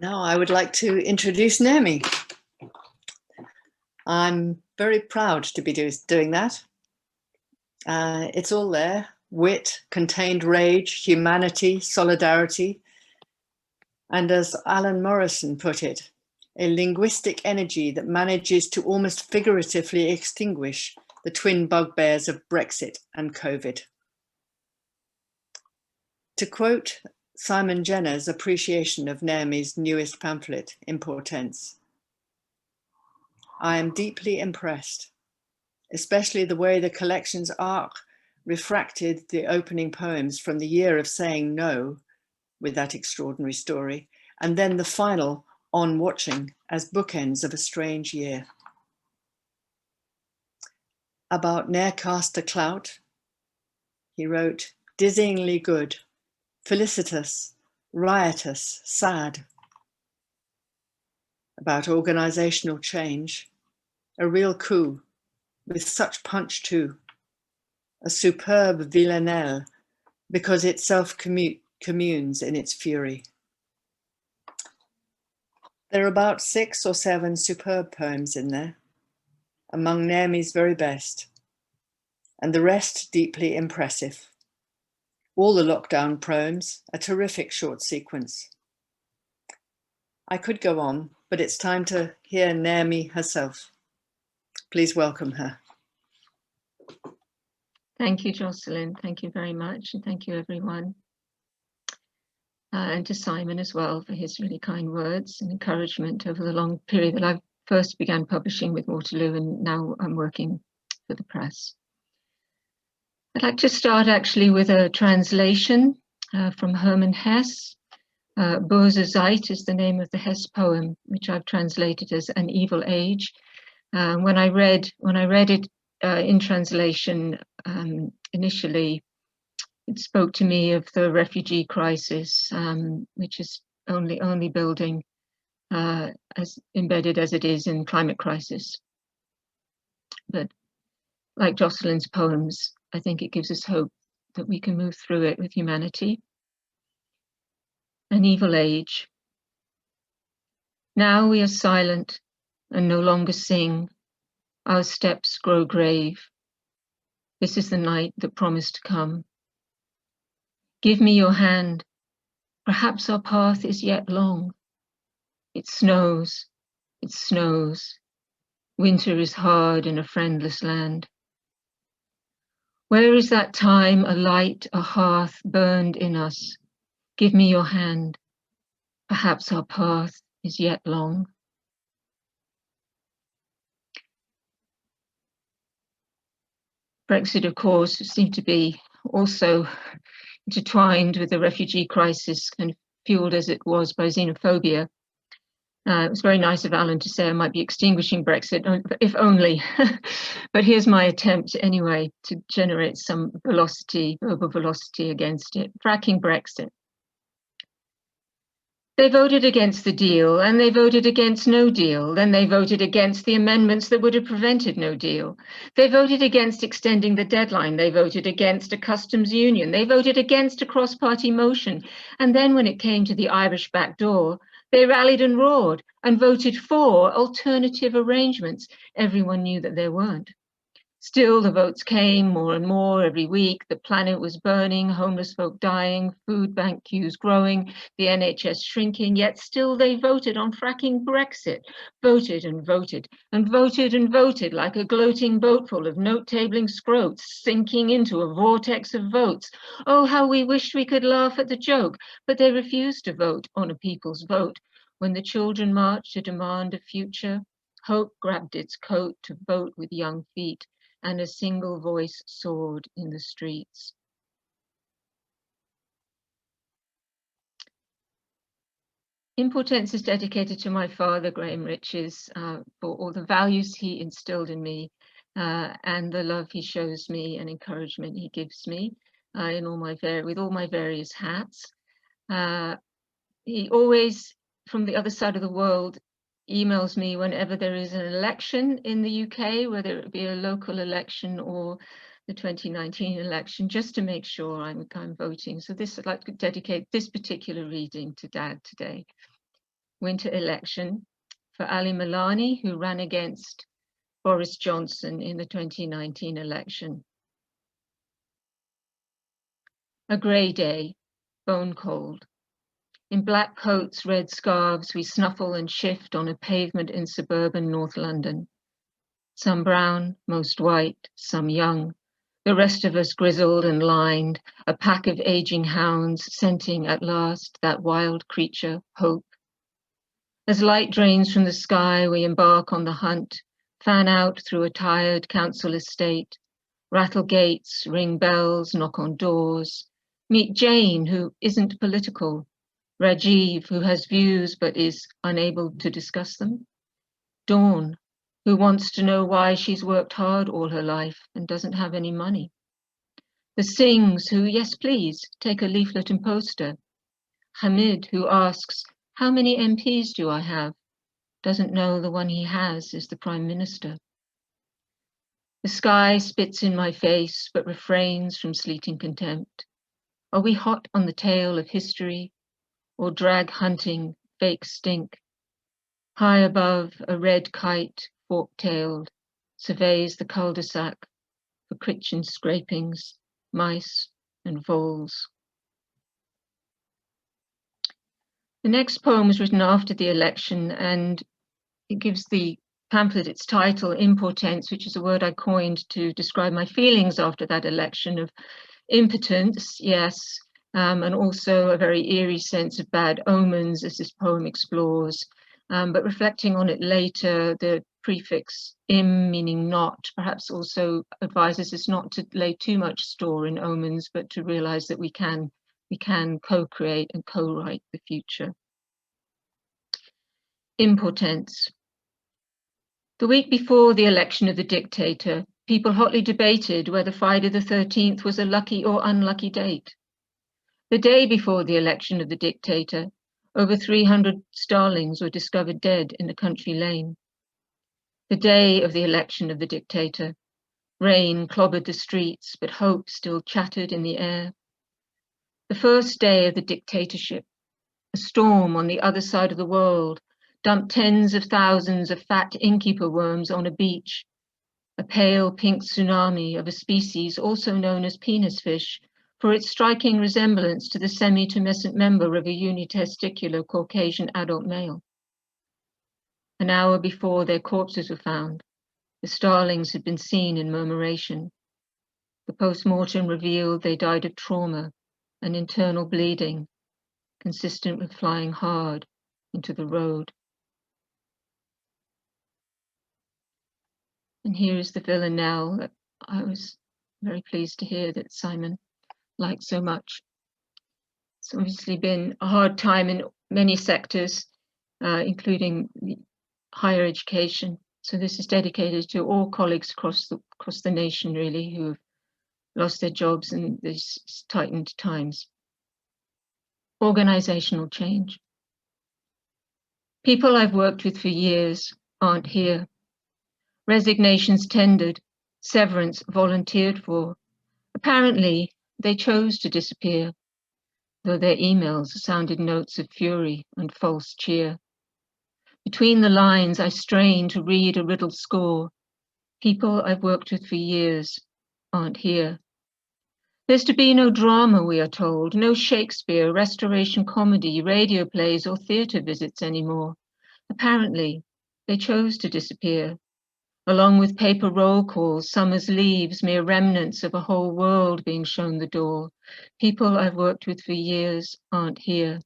Now I would like to introduce Naomi. I'm very proud to be doing that. It's all there: wit, contained rage, humanity, solidarity, and as Alan Morrison put it, a linguistic energy that manages to almost figuratively extinguish the twin bugbears of Brexit and COVID. To quote Simon Jenner's appreciation of Naomi's newest pamphlet, Importents, "I am deeply impressed, especially the way the collection's arc refracted the opening poems from the year of saying no with that extraordinary story, and then the final On Watching as bookends of a strange year. About ne'er cast a clout, he wrote, dizzyingly good, felicitous, riotous, sad. About organizational change, a real coup, with such punch too, a superb villanelle, because it self-communes in its fury. There are about 6 or 7 superb poems in there, among Naomi's very best, and the rest deeply impressive. All the lockdown poems, a terrific short sequence. I could go on, but it's time to hear Naomi herself. Please welcome her. Thank you, Jocelyn. Thank you very much. And thank you, everyone. And to Simon as well for his really kind words and encouragement over the long period that I first began publishing with Waterloo, and now I'm working for the press. I'd like to start actually with a translation from Hermann Hesse. Böse Zeit is the name of the Hesse poem, which I've translated as An Evil Age. When I read it in translation initially, it spoke to me of the refugee crisis, which is only building, as embedded as it is in climate crisis. But like Jocelyn's poems, I think it gives us hope that we can move through it with humanity. An evil age. Now we are silent and no longer sing. Our steps grow grave. This is the night that promised to come. Give me your hand. Perhaps our path is yet long. It snows. It snows. Winter is hard in a friendless land. Where is that time a light, a hearth burned in us? Give me your hand. Perhaps our path is yet long. Brexit, of course, seemed to be also intertwined with the refugee crisis, kind of fueled as it was by xenophobia. It was very nice of Alan to say I might be extinguishing Brexit, if only. But here's my attempt anyway to generate some velocity, verbal velocity against it. Fracking Brexit. They voted against the deal, and they voted against no deal. Then they voted against the amendments that would have prevented no deal. They voted against extending the deadline. They voted against a customs union. They voted against a cross-party motion. And then when it came to the Irish backdoor, they rallied and roared and voted for alternative arrangements. Everyone knew that there weren't. Still, the votes came more and more every week. The planet was burning, homeless folk dying, food bank queues growing, the NHS shrinking, yet still they voted on fracking Brexit, voted and voted and voted and voted like a gloating boatful of note-tabling scroats sinking into a vortex of votes. Oh, how we wished we could laugh at the joke, but they refused to vote on a people's vote. When the children marched to demand a future, hope grabbed its coat to vote with young feet, and a single voice soared in the streets. Importents is dedicated to my father, Graham Riches, for all the values he instilled in me and the love he shows me and encouragement he gives me with all my various hats. He always, from the other side of the world, emails me whenever there is an election in the UK, whether it be a local election or the 2019 election, just to make sure I'm voting. So I'd like to dedicate this particular reading to Dad today. winter election for Ali Milani, who ran against Boris Johnson in the 2019 election. A grey day, bone cold. In black coats, red scarves, we snuffle and shift on a pavement in suburban North London. Some brown, most white, some young, the rest of us grizzled and lined, a pack of aging hounds scenting at last that wild creature, hope. As light drains from the sky, we embark on the hunt, fan out through a tired council estate, rattle gates, ring bells, knock on doors, meet Jane, who isn't political, Rajiv, who has views but is unable to discuss them, Dawn, who wants to know why she's worked hard all her life and doesn't have any money. The Singhs, who, yes please, take a leaflet and poster. Hamid, who asks, how many MPs do I have? Doesn't know the one he has is the Prime Minister. The sky spits in my face but refrains from sleeting contempt. Are we hot on the tail of history or drag hunting, fake stink? High above, a red kite, fork-tailed, surveys the cul-de-sac for kitchen scrapings, mice and voles. The next poem was written after the election, and it gives the pamphlet its title, Importents, which is a word I coined to describe my feelings after that election of impotence, yes, and also a very eerie sense of bad omens as this poem explores. But reflecting on it later, the prefix im, meaning not, perhaps also advises us not to lay too much store in omens, but to realize that we can co-create and co-write the future. Importents. The week before the election of the dictator, people hotly debated whether Friday the 13th was a lucky or unlucky date. The day before the election of the dictator, over 300 starlings were discovered dead in a country lane. The day of the election of the dictator, rain clobbered the streets, but hope still chattered in the air. The first day of the dictatorship, a storm on the other side of the world dumped tens of thousands of fat innkeeper worms on a beach, a pale pink tsunami of a species also known as penis fish, for its striking resemblance to the semi-tumescent member of a unitesticular Caucasian adult male. An hour before their corpses were found, the starlings had been seen in murmuration. The post-mortem revealed they died of trauma and internal bleeding, consistent with flying hard into the road. And here is the villanelle that I was very pleased to hear that Simon liked so much. It's obviously been a hard time in many sectors, including higher education. So this is dedicated to all colleagues across the nation, really, who have lost their jobs in these tightened times. Organizational change. People I've worked with for years aren't here. Resignations tendered, severance volunteered for. Apparently, they chose to disappear, though their emails sounded notes of fury and false cheer. Between the lines, I strain to read a riddled score. People I've worked with for years aren't here. There's to be no drama, we are told, no Shakespeare, restoration comedy, radio plays, or theatre visits anymore. Apparently, they chose to disappear. Along with paper roll calls, summer's leaves, mere remnants of a whole world being shown the door. People I've worked with for years aren't here.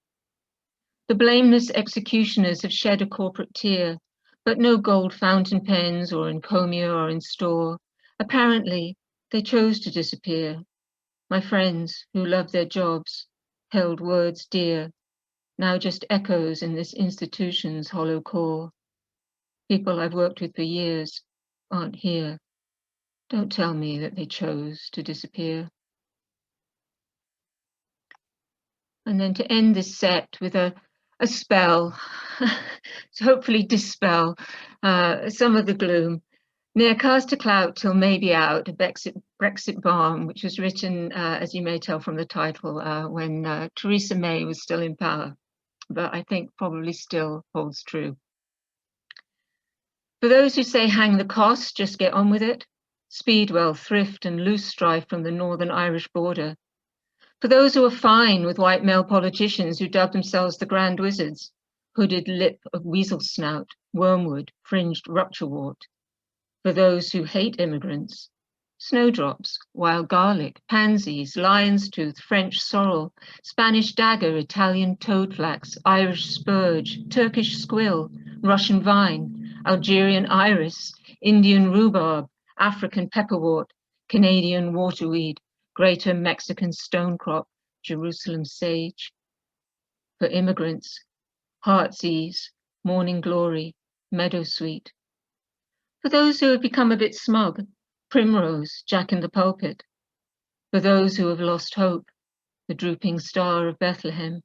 The blameless executioners have shed a corporate tear, but no gold fountain pens or encomia are in store. Apparently, they chose to disappear. My friends who loved their jobs, held words dear, now just echoes in this institution's hollow core. People I've worked with for years aren't here. Don't tell me that they chose to disappear. And then to end this set with a spell, to hopefully dispel some of the gloom. Near cast a clout till maybe out, a Brexit Bomb, which was written, as you may tell from the title, when Theresa May was still in power. but I think probably still holds true. For those who say hang the cost, just get on with it, Speedwell, Thrift and loose strife from the Northern Irish border. For those who are fine with white male politicians who dub themselves the Grand Wizards, hooded lip of weasel snout, wormwood, fringed rupturewort. For those who hate immigrants, snowdrops, wild garlic, pansies, lion's tooth, French sorrel, Spanish dagger, Italian toadflax, Irish spurge, Turkish squill, Russian vine, Algerian iris, Indian rhubarb, African pepperwort, Canadian waterweed, Greater Mexican stonecrop, Jerusalem sage. For immigrants, heartsease, morning glory, meadowsweet. For those who have become a bit smug, primrose, Jack in the pulpit. For those who have lost hope, the drooping star of Bethlehem.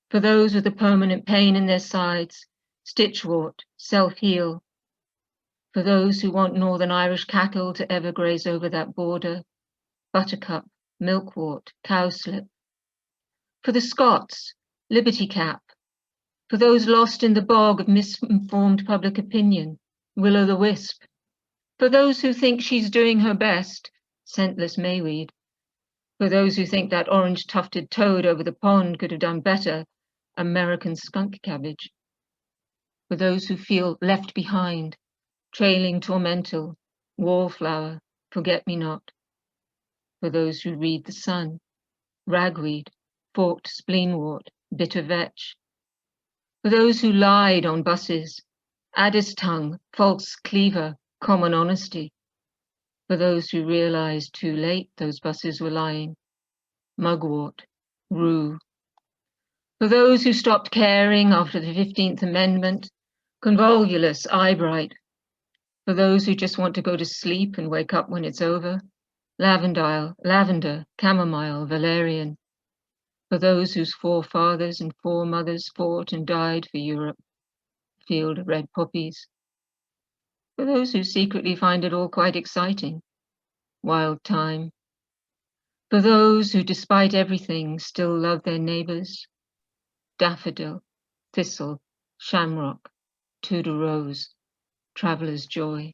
For those with a permanent pain in their sides, stitchwort, self-heal. For those who want Northern Irish cattle to ever graze over that border, buttercup, milkwort, cowslip. For the Scots, liberty cap. For those lost in the bog of misinformed public opinion, will-o'-the-wisp. For those who think she's doing her best, scentless mayweed. For those who think that orange-tufted toad over the pond could have done better, American skunk cabbage. For those who feel left behind, trailing tormental, wallflower, forget-me-not. For those who read the sun, ragweed, forked spleenwort, bitter vetch. For those who lied on buses, adder's tongue, false cleaver, common honesty. For those who realized too late those buses were lying, mugwort, rue. For those who stopped caring after the 15th Amendment, convolvulus, eyebright. For those who just want to go to sleep and wake up when it's over, lavender, chamomile, valerian. For those whose forefathers and foremothers fought and died for Europe, field of red poppies. For those who secretly find it all quite exciting, wild thyme. For those who, despite everything, still love their neighbours, daffodil, thistle, shamrock, tuberose, traveller's joy.